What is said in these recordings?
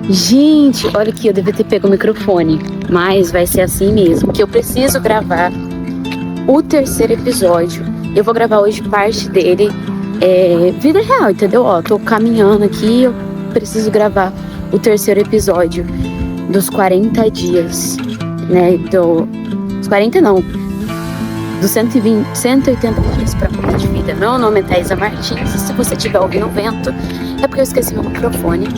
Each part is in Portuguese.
Gente, olha aqui, eu devia ter pego o microfone, mas vai ser assim mesmo, que eu preciso gravar o terceiro episódio. Eu vou gravar hoje parte dele, vida real, entendeu? Ó, tô caminhando aqui, eu preciso gravar o terceiro episódio dos 40 dias, né? Dos 40 não, dos 180 dias pra mudar de vida. Meu nome é Thaisa Martins, e se você estiver ouvindo o vento, é porque eu esqueci meu microfone.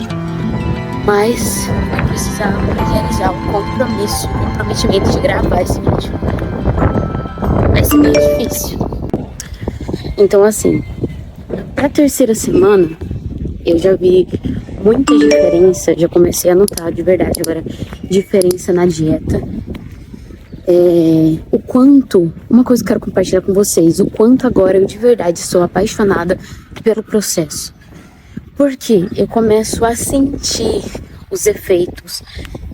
Mas eu precisava realizar o comprometimento de gravar esse vídeo. Vai ser bem difícil. Então, assim, pra terceira semana, eu já vi muita diferença. Já comecei a notar de verdade agora diferença na dieta. O quanto, uma coisa que eu quero compartilhar com vocês, o quanto agora eu de verdade sou apaixonada pelo processo. Porque eu começo a sentir os efeitos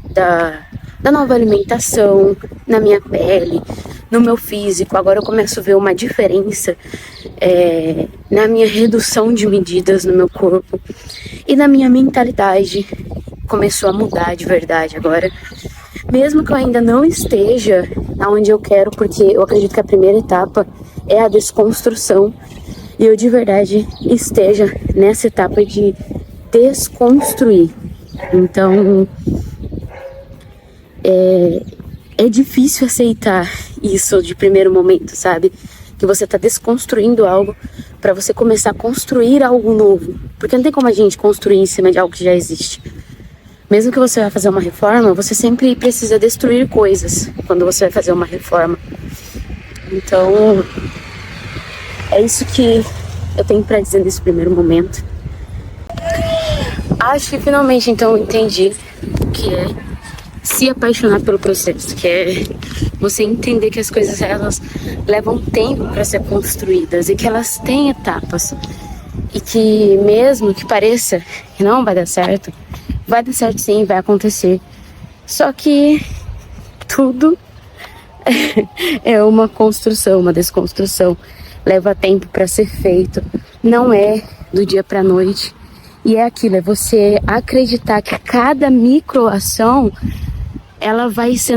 da nova alimentação na minha pele, no meu físico. Agora eu começo a ver uma diferença na minha redução de medidas no meu corpo e na minha mentalidade. Começou a mudar de verdade agora. Mesmo que eu ainda não esteja onde eu quero, porque eu acredito que a primeira etapa é a desconstrução. E eu de verdade esteja nessa etapa de desconstruir. Então, é difícil aceitar isso de primeiro momento, sabe? Que você tá desconstruindo algo para você começar a construir algo novo. Porque não tem como a gente construir em cima de algo que já existe. Mesmo que você vai fazer uma reforma, você sempre precisa destruir coisas quando você vai fazer uma reforma. Então, é isso que eu tenho pra dizer nesse primeiro momento. Acho que finalmente então eu entendi o que é se apaixonar pelo processo, que é você entender que as coisas elas levam tempo para ser construídas e que elas têm etapas. E que mesmo que pareça que não vai dar certo sim, vai acontecer. Só que tudo é uma construção, uma desconstrução. Leva tempo para ser feito, não é do dia para noite. E é aquilo, é você acreditar que cada microação ela vai se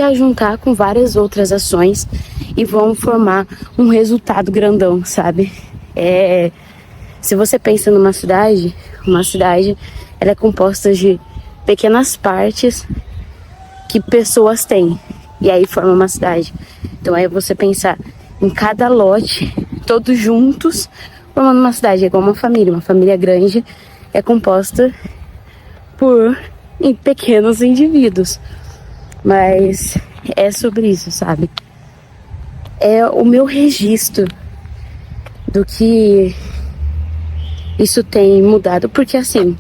ajuntar com várias outras ações e vão formar um resultado grandão, sabe? Se você pensa numa cidade, uma cidade ela é composta de pequenas partes que pessoas têm, e aí forma uma cidade. Então aí você pensar em cada lote, todos juntos, formando uma cidade. É igual uma família grande é composta por pequenos indivíduos. Mas é sobre isso, sabe? É o meu registro do que isso tem mudado. Porque assim,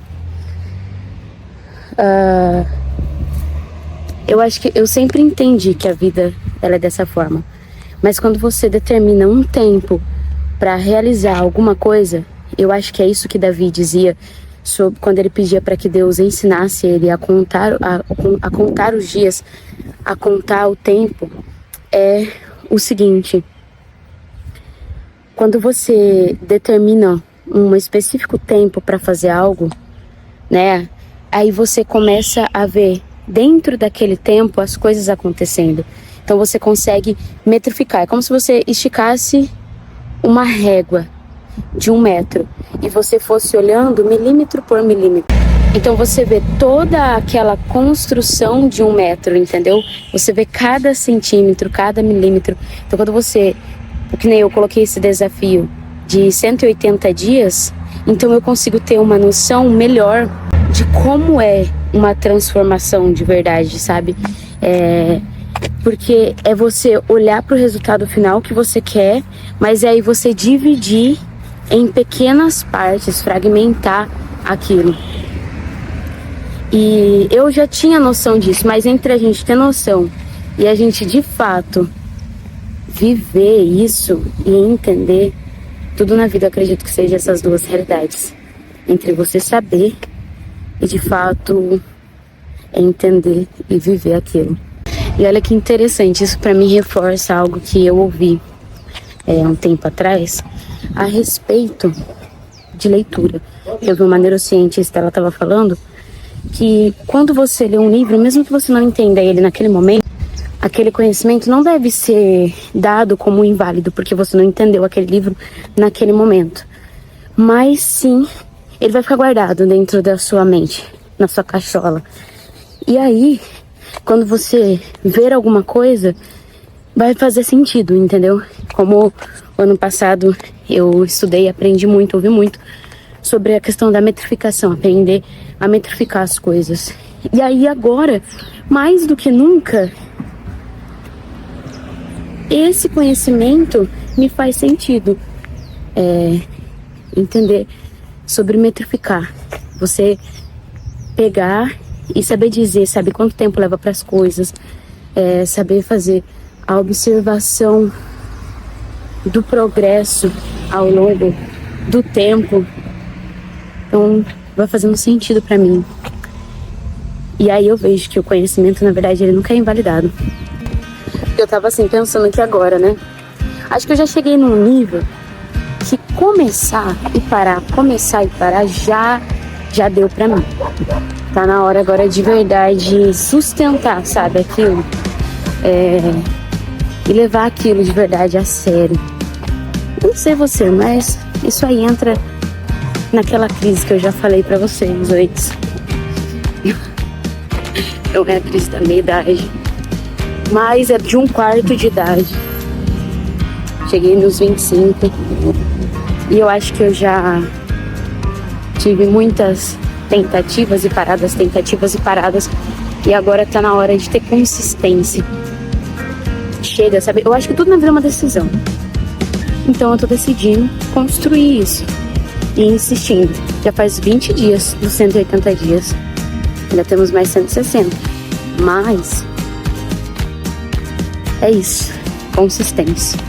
eu acho que eu sempre entendi que a vida ela é dessa forma. Mas quando você determina um tempo para realizar alguma coisa, eu acho que é isso que Davi dizia quando ele pedia para que Deus ensinasse ele a contar os dias, a contar o tempo. É o seguinte: quando você determina um específico tempo para fazer algo, né? Aí você começa a ver dentro daquele tempo as coisas acontecendo. Então você consegue metrificar. É como se você esticasse uma régua de 1 metro e você fosse olhando milímetro por milímetro. Então você vê toda aquela construção de 1 metro, entendeu? Você vê cada centímetro, cada milímetro. Então quando que nem eu coloquei esse desafio de 180 dias, então eu consigo ter uma noção melhor de como é uma transformação de verdade, sabe? Porque é você olhar para o resultado final que você quer, mas é aí você dividir em pequenas partes, fragmentar aquilo. E eu já tinha noção disso, mas entre a gente ter noção e a gente de fato viver isso e entender, tudo na vida eu acredito que seja essas duas realidades. Entre você saber e de fato entender e viver aquilo. E olha que interessante, isso para mim reforça algo que eu ouvi um tempo atrás a respeito de leitura. Eu vi uma neurocientista, ela estava falando que quando você lê um livro, mesmo que você não entenda ele naquele momento, aquele conhecimento não deve ser dado como inválido porque você não entendeu aquele livro naquele momento. Mas sim, ele vai ficar guardado dentro da sua mente, na sua cachola. E aí, quando você ver alguma coisa, vai fazer sentido, entendeu? Como o ano passado eu estudei, aprendi muito, ouvi muito sobre a questão da metrificação, aprender a metrificar as coisas. E aí agora, mais do que nunca, esse conhecimento me faz sentido. Entender sobre metrificar. Você pegar e saber dizer, saber quanto tempo leva para as coisas, saber fazer a observação do progresso ao longo do tempo. Então, vai fazendo sentido para mim. E aí eu vejo que o conhecimento, na verdade, ele nunca é invalidado. Eu tava assim, pensando aqui agora, né? Acho que eu já cheguei num nível que começar e parar já deu pra mim. Tá na hora agora de verdade sustentar, sabe, aquilo. E levar aquilo de verdade a sério. Não sei você, mas isso aí entra naquela crise que eu já falei pra vocês antes. Não é a crise da meia-idade, mas é de um quarto de idade. Cheguei nos 25 e eu acho que eu já tive muitas tentativas e paradas, e agora tá na hora de ter consistência. Chega, sabe? Eu acho que tudo na vida é uma decisão. Então eu tô decidindo construir isso e insistindo. Já faz 20 dias dos 180 dias. Ainda temos mais 160. Mas é isso. Consistência.